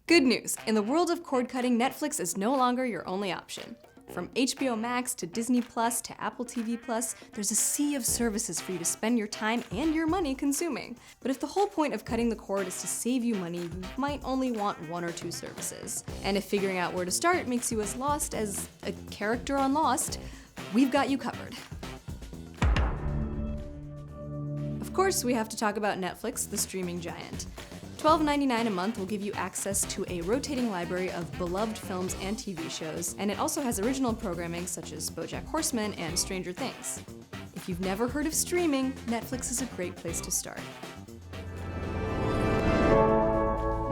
Good news! In the world of cord cutting, Netflix is no longer your only option. From HBO Max to Disney Plus to Apple TV Plus, there's a sea of services for you to spend your time and your money consuming. But if the whole point of cutting the cord is to save you money, you might only want one or two services. And if figuring out where to start makes you as lost as a character on Lost, we've got you covered. Of course, we have to talk about Netflix, the streaming giant. $12.99 a month will give you access to a rotating library of beloved films and TV shows, and it also has original programming such as BoJack Horseman and Stranger Things. If you've never heard of streaming, Netflix is a great place to start.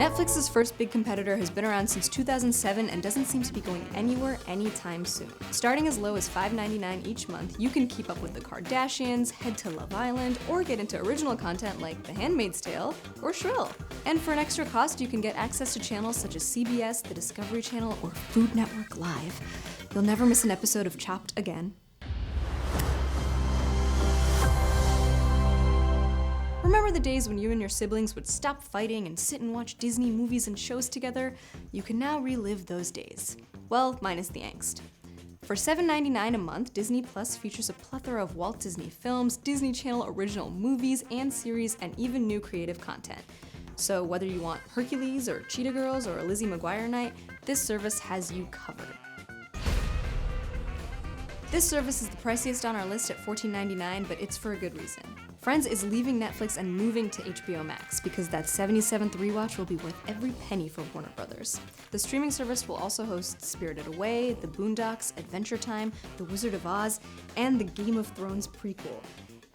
Netflix's first big competitor has been around since 2007 and doesn't seem to be going anywhere anytime soon. Starting as low as $5.99 each month, you can keep up with the Kardashians, head to Love Island, or get into original content like The Handmaid's Tale or Shrill. And for an extra cost, you can get access to channels such as CBS, the Discovery Channel, or Food Network Live. You'll never miss an episode of Chopped again. Remember the days when you and your siblings would stop fighting and sit and watch Disney movies and shows together? You can now relive those days. Well, minus the angst. For $7.99 a month, Disney Plus features a plethora of Walt Disney films, Disney Channel original movies and series, and even new creative content. So whether you want Hercules or Cheetah Girls or a Lizzie McGuire night, this service has you covered. This service is the priciest on our list at $14.99, but it's for a good reason. Friends is leaving Netflix and moving to HBO Max because that 77th rewatch will be worth every penny for Warner Brothers. The streaming service will also host Spirited Away, The Boondocks, Adventure Time, The Wizard of Oz, and the Game of Thrones prequel.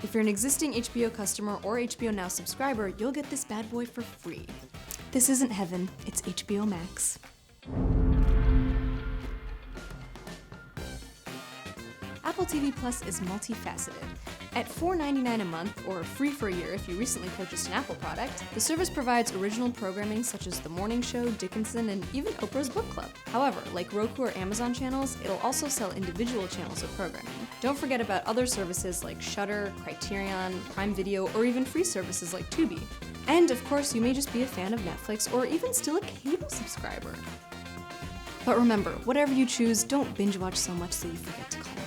If you're an existing HBO customer or HBO Now subscriber, you'll get this bad boy for free. This isn't heaven, it's HBO Max. Apple TV Plus is multifaceted. At $4.99 a month, or free for a year if you recently purchased an Apple product, the service provides original programming such as The Morning Show, Dickinson, and even Oprah's Book Club. However, like Roku or Amazon channels, it'll also sell individual channels of programming. Don't forget about other services like Shudder, Criterion, Prime Video, or even free services like Tubi. And of course, you may just be a fan of Netflix or even still a cable subscriber. But remember, whatever you choose, don't binge watch so much so you forget to call